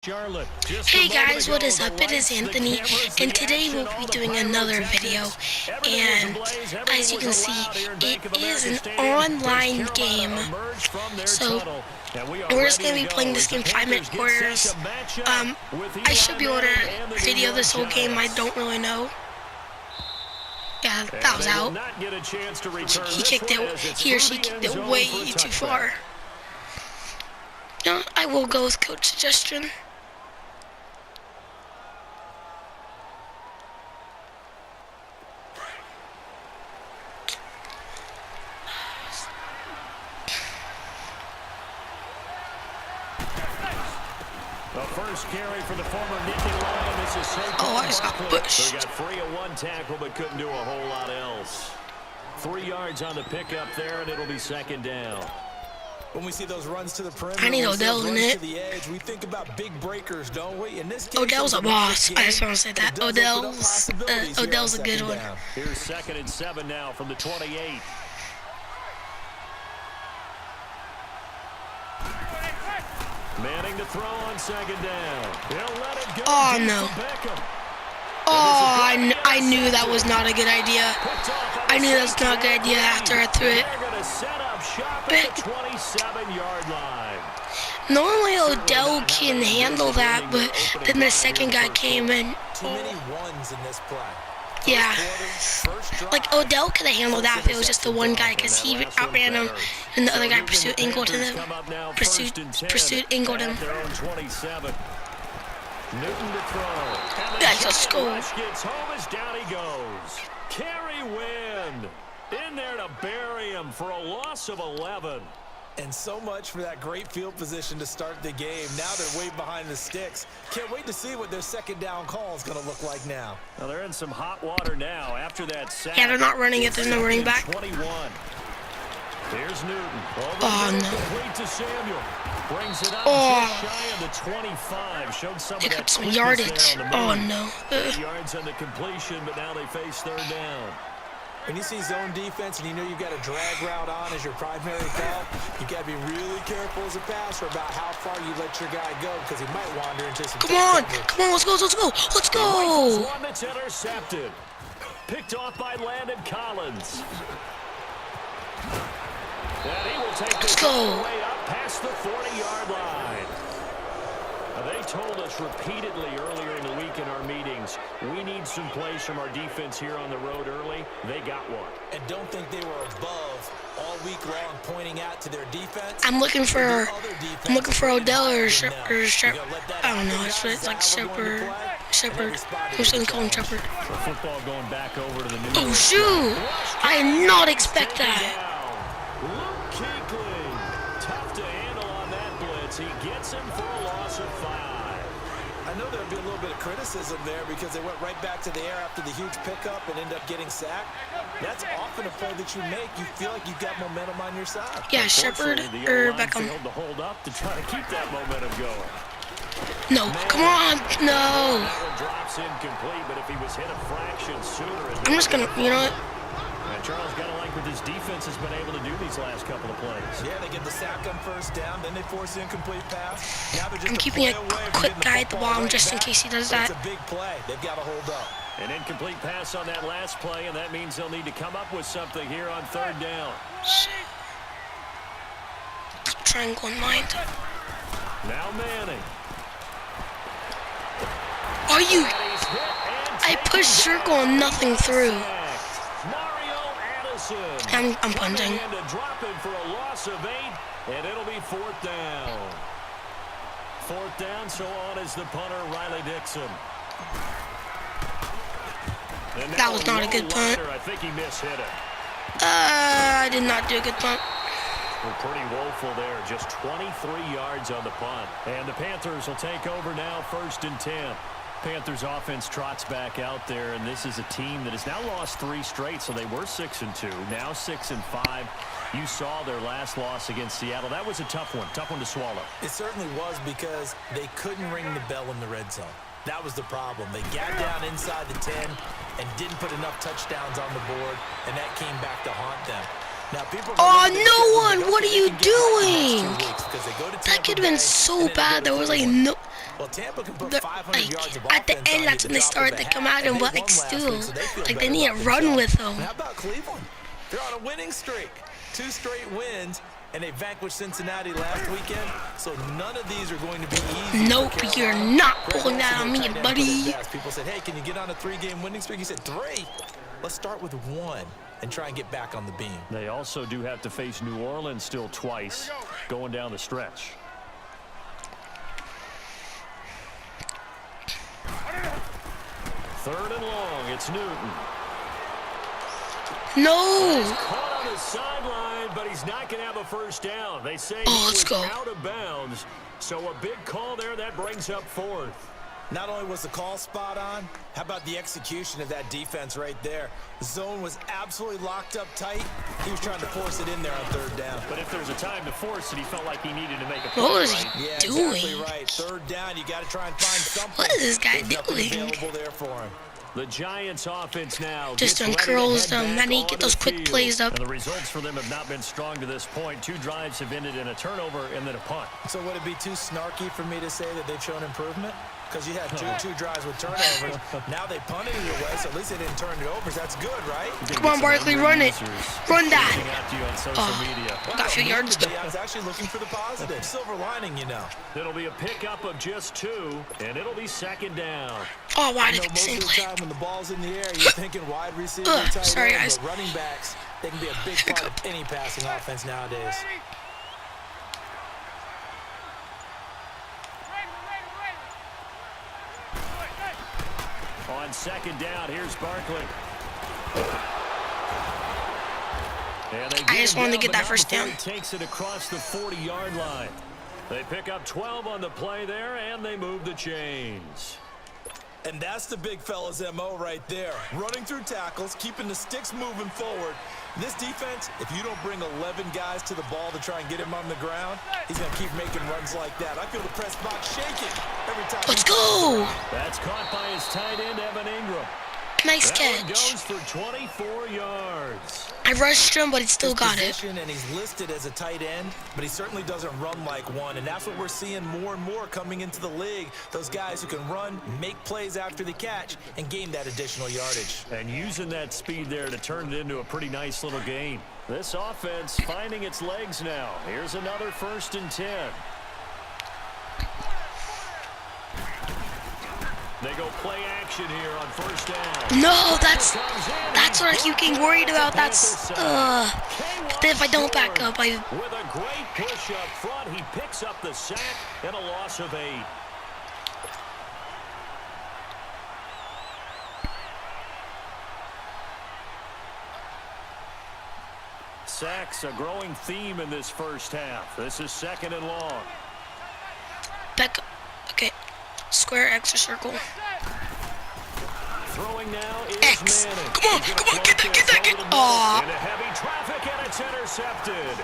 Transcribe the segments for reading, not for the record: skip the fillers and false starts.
Hey guys, what is up? It is Anthony, and today we'll be doing another video, and as you can see, it is an online game, so we're just going to be playing this game 5-minute quarters. I should be able to video this whole game, I don't really know. Yeah, that was out. He or she kicked it way too far. No, I will go with coach suggestion. The first carry for the former Nittany Lion is a safety. Oh, I just got pushed. They got 3 on 1 tackle, but couldn't do a whole lot else. 3 yards on the pickup there, and it'll be second down. When we see those runs to the perimeter, I need Odell in it. We think about big breakers, don't we? In this case, Odell's a boss. I just want to say that. Odell's a good one. Here's 2nd and 7 now from the 28. Manning to throw on 2nd down. He'll let it go. Oh, no. Oh, I knew that was not a good idea. I knew that was not a good idea after I threw it. But 27-yard line. Normally Odell can handle that, but then the second guy came in. Too many ones in this play. Yeah, like Odell could have handled that if it was just the one guy, because he outran him, and the other guy pursued angled him. Pursued angled him. Newton to throw. Yeah, let's go. Gets home as down he goes. Kerry Wynn in there to bury him for a loss of 11. And so much for that great field position to start the game. Now they're way behind the sticks. Can't wait to see what their second down call is going to look like now. Well, they're in some hot water now after that sack. Yeah, they're not running it. There's no running back. 21. Here's Newton. Oh, no. Complete to Samuel. Brings it up just shy of the 25. Showed some of Pick that up some quickness yardage. there on the Oh, move. no. Yards on the completion, but now they face 3rd down. When you see zone defense and you know you've got a drag route on as your primary call, you got to be really careful as a passer about how far you let your guy go, because he might wander into some. Come on, let's go. Let's go. One that's intercepted. Picked off by Landon Collins. And he will take this all the way up past the 40-yard line. They told us repeatedly earlier in the week in our meetings, we need some plays from our defense here on the road early. They got one. And don't think they were above all week long pointing out to their defense. I'm looking for Odell or Shepard. I don't know. It's like Shepard. I'm just gonna call him Shepard. Football going back over to the new. Oh shoot! I did not expect that. Tough to handle on that blitz. He gets him for a loss of 5. I know there'll be a little bit of criticism there because they went right back to the air after the huge pickup and end up getting sacked. That's often a play that you make. You feel like you've got momentum on your side. Yeah, Shepard or Beckham. Failed to hold up to try to keep that momentum going. No, come on, no. That one drops incomplete, but if he was hit a fraction sooner. I'm just gonna, you know what? And Charles got to like what this defense has been able to do these last couple of plays. Yeah, they get the sack on 1st down, then they force the incomplete pass. Now they're just I'm keeping a quick guy at the bottom just in case he does that. It's a big play. They've got to hold up. An incomplete pass on that last play, and that means they'll need to come up with something here on 3rd down. Triangle in mind. Now Manning. Are you? I pushed circle and nothing through. I'm punting. Drop him for a loss of 8, and it'll be 4th down. 4th down, so on is the punter, Riley Dixon. That was not a good punt. I think he mishit it. I did not do a good punt. We're pretty woeful there. Just 23 yards on the punt. And the Panthers will take over now, 1st and 10. Panthers offense trots back out there, and this is a team that has now lost 3 straight, so they were 6-2, now 6-5. You saw their last loss against Seattle. That was a tough one to swallow. It certainly was, because they couldn't ring the bell in the red zone. That was the problem. They got down inside the 10 and didn't put enough touchdowns on the board, and that came back to haunt them. Oh, no one! What are you doing? That could have been so bad. There was like no. Like at the end, that's when they start to come at him, but like still, like they need to run with him. How about Cleveland? They're on a winning streak. 2 straight wins, and they vanquished Cincinnati last weekend. So none of these are going to be easy. Nope, you're not pulling that on me, buddy. People said, "Hey, can you get on a 3-game winning streak?" He said, 3. Let's start with 1 and try and get back on the beam. They also do have to face New Orleans still twice going down the stretch. Third and long, it's Newton. No! He's caught on the sideline, but he's not going to have a first down. They say let's go. out of bounds, so a big call there that brings up 4th. Not only was the call spot on, how about the execution of that defense right there? The zone was absolutely locked up tight. He was trying to force it in there on 3rd down. But if there's a time to force it, he felt like he needed to make a play. What was he doing? Exactly right. 3rd down, you got to try and find something. What is this guy There's doing? available there for him. The Giants offense now Just uncurls them, then he get those quick plays up. And the results for them have not been strong to this point. 2 drives have ended in a turnover and then a punt. So would it be too snarky for me to say that they've shown improvement? Because you had two drives with turnovers. Now they punted it away, so at least they didn't turn it over. So that's good, right? Come on, Barkley, run it. Run that. Oh, got a few yards. I was actually looking for the positive. Silver lining, you know. It'll be a pickup of just 2, and it'll be 2nd down. Oh, why did I know the most same of the play? time when the ball's in the air, you're thinking wide receiver, tight sorry, end, guys. but running backs, they can be a big part of any passing offense nowadays. On 2nd down, here's Barkley. I just wanted to get that first down. He takes it across the 40-yard line. They pick up 12 on the play there, and they move the chains. And that's the big fella's MO right there. Running through tackles, keeping the sticks moving forward. This defense, if you don't bring 11 guys to the ball to try and get him on the ground, he's going to keep making runs like that. I feel the press box shaking every time. Let's go! That's caught by his tight end, Evan Ingram. Nice That one catch. goes for 24 yards. I rushed him, but he still got it. And he's listed as a tight end, but he certainly doesn't run like one. And that's what we're seeing more and more coming into the league. Those guys who can run, make plays after the catch, and gain that additional yardage. And using that speed there to turn it into a pretty nice little gain. This offense finding its legs now. Here's another 1st and 10. They go play action here on 1st down. No, that's what I keep getting worried about. That's if I don't back up, I. With a great push up front, he picks up the sack and a loss of 8. Sacks a growing theme in this first half. This is 2nd and long. Back up. Okay. Square, X, or circle. Throwing now is X. Manning. Come on, get that. Aw. Into heavy traffic, and it's intercepted.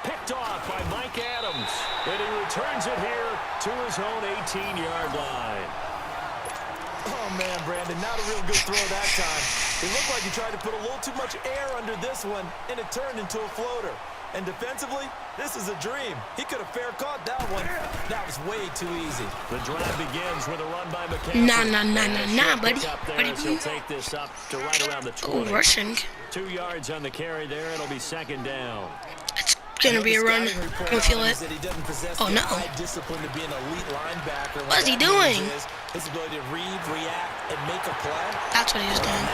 Picked off by Mike Adams. And he returns it here to his own 18-yard line. Oh, man, Brandon, not a real good throw that time. It looked like he tried to put a little too much air under this one, and it turned into a floater. And defensively, this is a dream. He could have fair caught that one. That was way too easy. The drive begins with a run by McCaffrey. Nah, buddy. He'll take this up to right around the 20. Oh, rushing. 2 yards on the carry there. It'll be 2nd down. It's gonna be a run. I can feel it. Oh no. What is he doing? His ability to read, react, and make a play. That's what he was doing.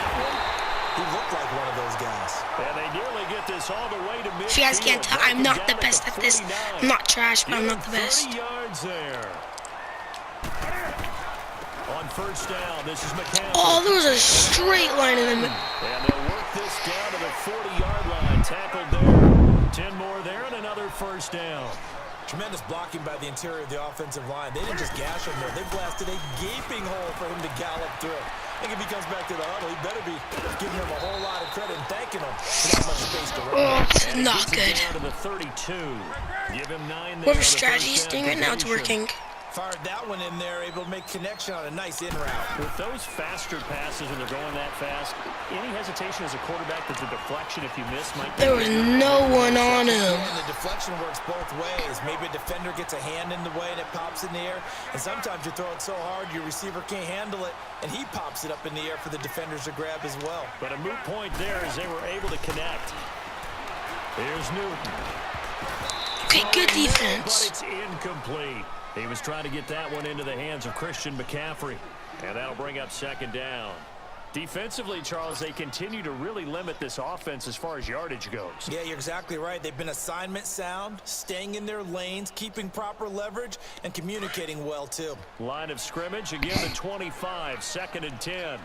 He looked like one of those guys. And they nearly get this all the way to midfield. If you guys can't tell, I'm not the best at this. I'm not trash, but I'm not the best. 30 yards there. On 1st down, this is McCaffrey. Oh, there was a straight line in the middle. And they'll work this down to the 40-yard line. Tackled there. 10 more there and another 1st down. Tremendous blocking by the interior of the offensive line. They didn't just gash him there. They blasted a gaping hole for him to gallop through. I think if he comes back to the huddle, he better be giving him a whole lot of credit and thanking him for that much space to run. Oh, not good. Down to the 32. Give him 9 there. Whatever strategy he's doing right now, it's working. Fired that one in there, able to make connection on a nice in route. With those faster passes when they're going that fast, any hesitation as a quarterback that the deflection, if you miss, might... There was no one on him. And the deflection works both ways. Maybe a defender gets a hand in the way and it pops in the air. And sometimes you throw it so hard your receiver can't handle it, and he pops it up in the air for the defenders to grab as well. But a moot point there as they were able to connect. Here's Newton. Okay, good But defense. it's incomplete. He was trying to get that one into the hands of Christian McCaffrey. And that'll bring up second down. Defensively, Charles, they continue to really limit this offense as far as yardage goes. Yeah, you're exactly right. They've been assignment sound, staying in their lanes, keeping proper leverage, and communicating well, too. Line of scrimmage, again the 25, 2nd and 10.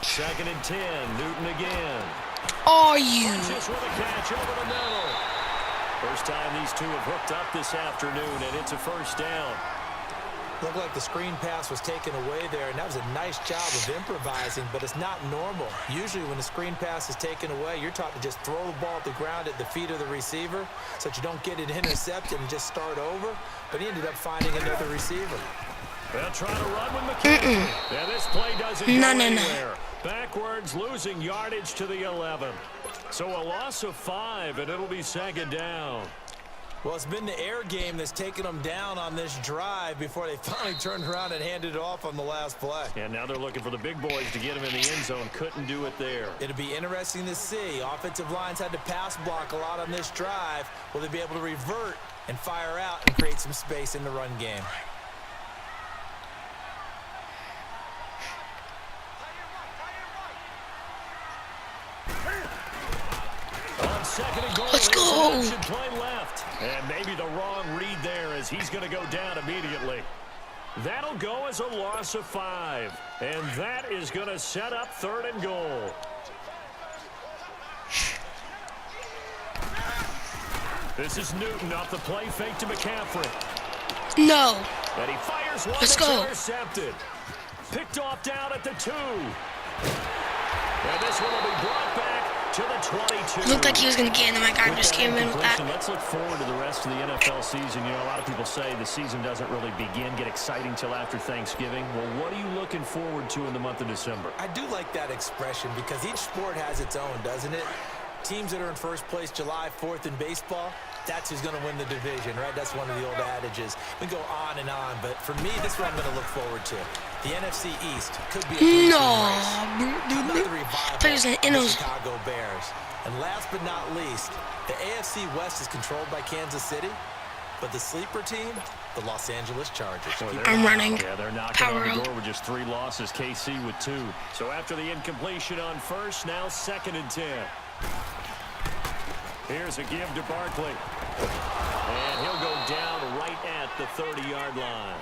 2nd and 10, Newton again. Are you? Just with a catch over the middle. First time these two have hooked up this afternoon, and it's a first down. Looked like the screen pass was taken away there, and that was a nice job of improvising, but it's not normal. Usually when the screen pass is taken away, you're taught to just throw the ball at the ground at the feet of the receiver so that you don't get it intercepted and just start over, but he ended up finding another receiver. They'll try to run with McCaffrey. Yeah, this play doesn't go anywhere. Backwards, losing yardage to the 11. So a loss of 5, and it'll be second down. Well, it's been the air game that's taken them down on this drive before they finally turned around and handed it off on the last play. And now they're looking for the big boys to get him in the end zone. Couldn't do it there. It'll be interesting to see. Offensive lines had to pass block a lot on this drive. Will they be able to revert and fire out and create some space in the run game? Second and goal. Let's go. Play left. And maybe the wrong read there as he's going to go down immediately. That'll go as a loss of 5. And that is going to set up 3rd and goal. This is Newton off the play fake to McCaffrey. No. And he fires one. Let's go. Intercepted. Picked off down at the 2. And this one will be brought back to the 22. It looked like he was going to get in, and my guy just came in with that. Let's look forward to the rest of the NFL season. You know, a lot of people say the season doesn't really get exciting till after Thanksgiving. Well, what are you looking forward to in the month of December? I do like that expression because each sport has its own, doesn't it? Teams that are in first place July 4th in baseball, that's who's going to win the division, right? That's one of the old adages. We go on and on, but for me, this is what I'm going to look forward to. The NFC East could be a three-team race. How about the revival of the Chicago Bears? And last but not least, the AFC West is controlled by Kansas City, but the sleeper team, the Los Angeles Chargers. I'm running. Yeah, they're knocking on the door with just 3 losses. KC with 2. So after the incompletion on first, now 2nd and 10. Here's a give to Barkley. And he'll go down right at the 30-yard line.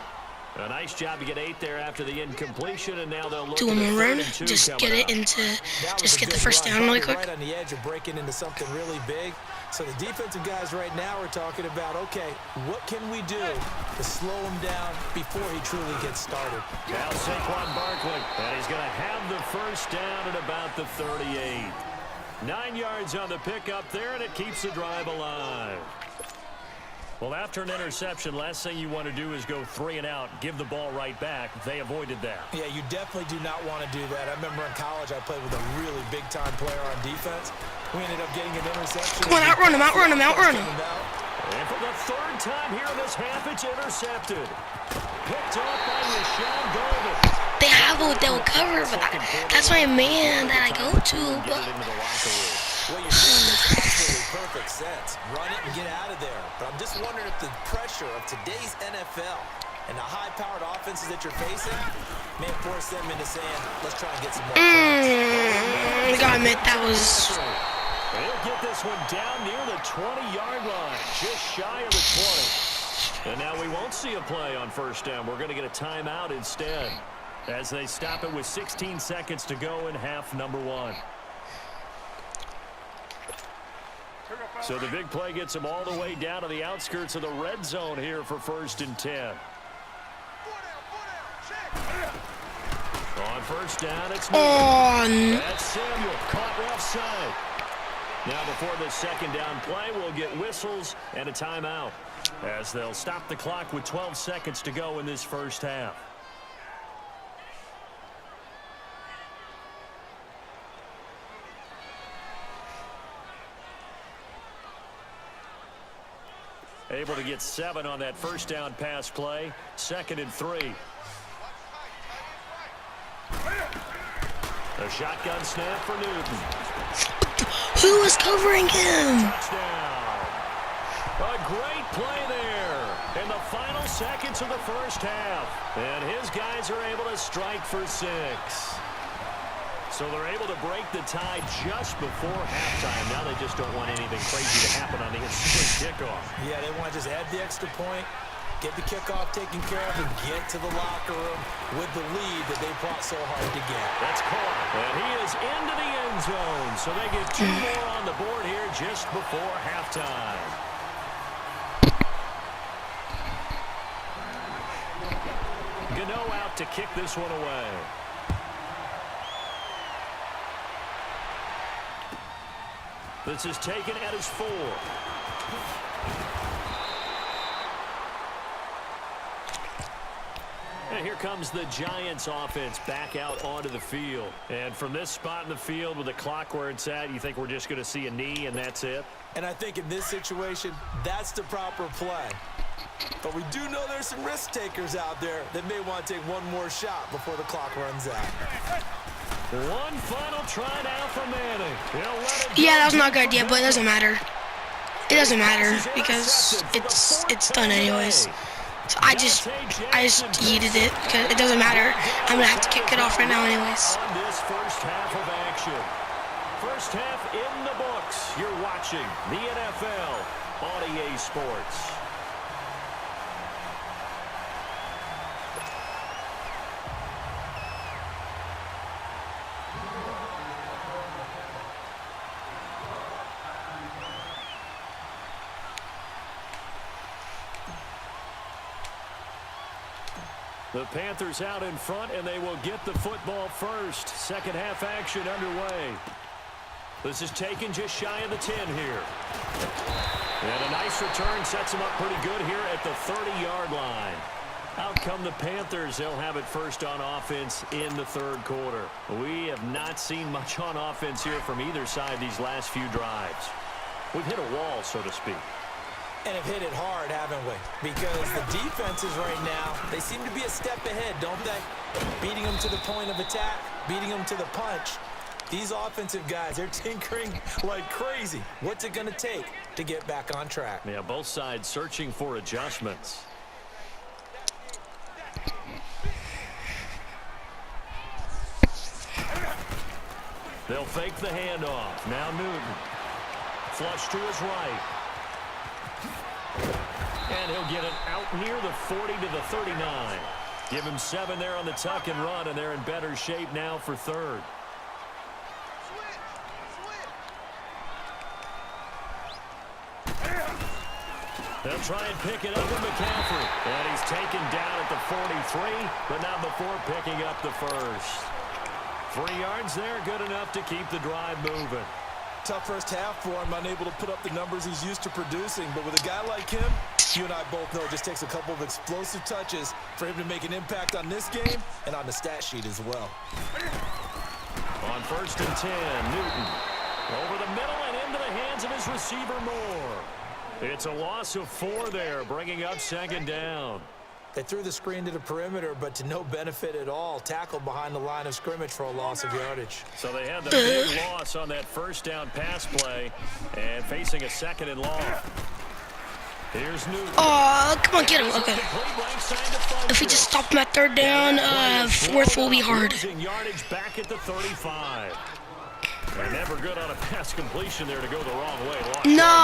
A nice job to get 8 there after the incompletion, and now they'll look do one more run. Just get it into, just get the first down really quick. Right on the edge of breaking into something really big. So the defensive guys right now are talking about, okay, what can we do to slow him down before he truly gets started? Now Saquon Barkley, and he's going to have the first down at about the 38. 9 yards on the pickup there, and it keeps the drive alive. Well, after an interception, last thing you want to do is go 3 and out, give the ball right back. They avoided that. Yeah, you definitely do not want to do that. I remember in college I played with a really big-time player on defense. We ended up getting an interception. Come on, outrun him, outrun him, outrun him. And for the 3rd time here in this half, it's intercepted. Picked off by Rashawn Golden. They have what they'll cover, but that's my man that I go to. But well, you're saying this absolutely perfect sense. Run it and get out of there. But I'm just wondering if the pressure of today's NFL and the high-powered offenses that you're facing may force them into saying, let's try and get some more I gotta admit, that was... They'll get this one down near the 20-yard line, just shy of the 20. And now we won't see a play on first down. We're going to get a timeout instead as they stop it with 16 seconds to go in half number 1. So the big play gets them all the way down to the outskirts of the red zone here for 1st and 10. On first down, it's Newton. That's Samuel, caught offside. Now before this second down play, we'll get whistles and a timeout as they'll stop the clock with 12 seconds to go in this first half. Able to get 7 on that first down pass play. 2nd and 3. A shotgun snap for Newton. Who was covering him? Touchdown. A great play there in the final seconds of the first half. And his guys are able to strike for 6. So they're able to break the tie just before halftime. Now they just don't want anything crazy to happen on the ensuing kickoff. Yeah, they want to just add the extra point, get the kickoff taken care of, and get to the locker room with the lead that they fought so hard to get. That's caught. And he is into the end zone. So they get 2 more on the board here just before halftime. Gano out to kick this one away. This is taken at his 4. And here comes the Giants offense back out onto the field. And from this spot in the field with the clock where it's at, you think we're just going to see a knee and that's it? And I think in this situation, that's the proper play. But we do know there's some risk takers out there that may want to take one more shot before the clock runs out. One final try now for Manning. Yeah, that was not a good idea, but it doesn't matter. It doesn't matter because it's done anyways. So I just yeeted it because it doesn't matter. I'm gonna have to kick it off right now anyways. On this first half of action. First half in the books. You're watching the NFL on EA Sports. The Panthers out in front, and they will get the football first. Second half action underway. This is taken just shy of the 10 here. And a nice return sets them up pretty good here at the 30-yard line. Out come the Panthers. They'll have it first on offense in the third quarter. We have not seen much on offense here from either side these last few drives. We've hit a wall, so to speak. And have hit it hard, haven't we? Because the defenses right now, they seem to be a step ahead, don't they? Beating them to the point of attack, beating them to the punch. These offensive guys, they're tinkering like crazy. What's it going to take to get back on track? Yeah, both sides searching for adjustments. They'll fake the handoff. Now Newton. Flush to his right. And he'll get it out near the 40 to the 39. Give him 7 there on the tuck and run, and they're in better shape now for third. They'll try and pick it up with McCaffrey. And he's taken down at the 43, but not before picking up the first. 3 yards there, good enough to keep the drive moving. Tough first half for him, unable to put up the numbers he's used to producing. But with a guy like him, you and I both know it just takes a couple of explosive touches for him to make an impact on this game and on the stat sheet as well. On 1st and 10, Newton. Over the middle and into the hands of his receiver Moore. It's a loss of 4 there, bringing up 2nd down. They threw the screen to the perimeter, but to no benefit at all. Tackled behind the line of scrimmage for a loss of yardage. So they had the big loss on that first down pass play and facing a 2nd and long. Here's Newton. Oh, come on, get him. Okay. If we just stop him at 3rd down, 4th will be hard. Yardage back at the 35. They're never good on a pass completion there to go the wrong way. No,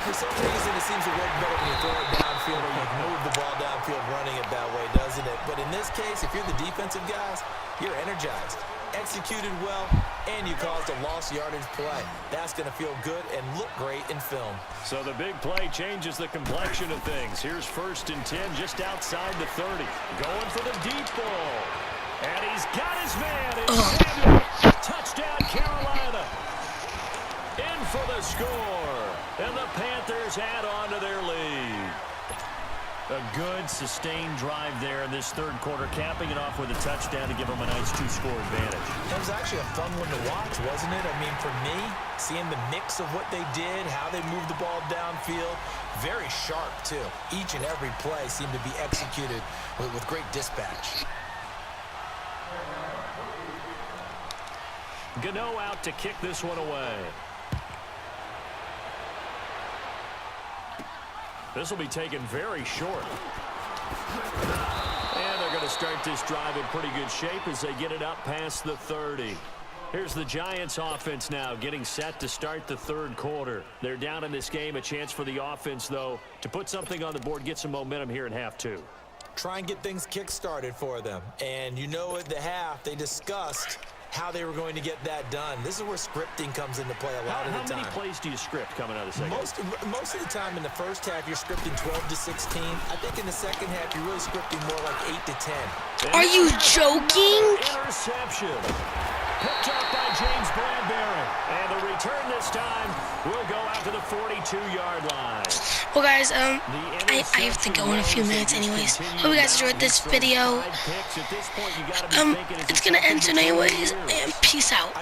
for some reason it seems to work better when you throw it downfield or you move the ball downfield running it that way, doesn't it? But in this case, if you're the defensive guys, you're energized, executed well, and you caused a lost yardage play. That's going to feel good and look great in film. So the big play changes the complexion of things. Here's 1st and 10 just outside the 30. Going for the deep ball. And he's got his man. Touchdown, Carolina. for the score. And the Panthers add on to their lead. A good, sustained drive there in this third quarter, capping it off with a touchdown to give them a nice 2-score advantage. That was actually a fun one to watch, wasn't it? I mean, for me, seeing the mix of what they did, how they moved the ball downfield, very sharp, too. Each and every play seemed to be executed with great dispatch. Gano out to kick this one away. This will be taken very short. And they're going to start this drive in pretty good shape as they get it up past the 30. Here's the Giants offense now getting set to start the third quarter. They're down in this game. A chance for the offense, though, to put something on the board, get some momentum here in half two. Try and get things kick-started for them. And you know at the half, they discussed how they were going to get that done. This is where scripting comes into play a lot of the time. How many plays do you script coming out of the second? Most of the time in the first half, you're scripting 12 to 16. I think in the second half, you're really scripting more like 8 to 10. Are you joking? Interception. Picked up by James Bradbury. And the return this time will go out to the 42-yard line. Well, guys, I have to go in a few minutes anyways. Hope you guys enjoyed this video. It's going to end soon anyways, and peace out.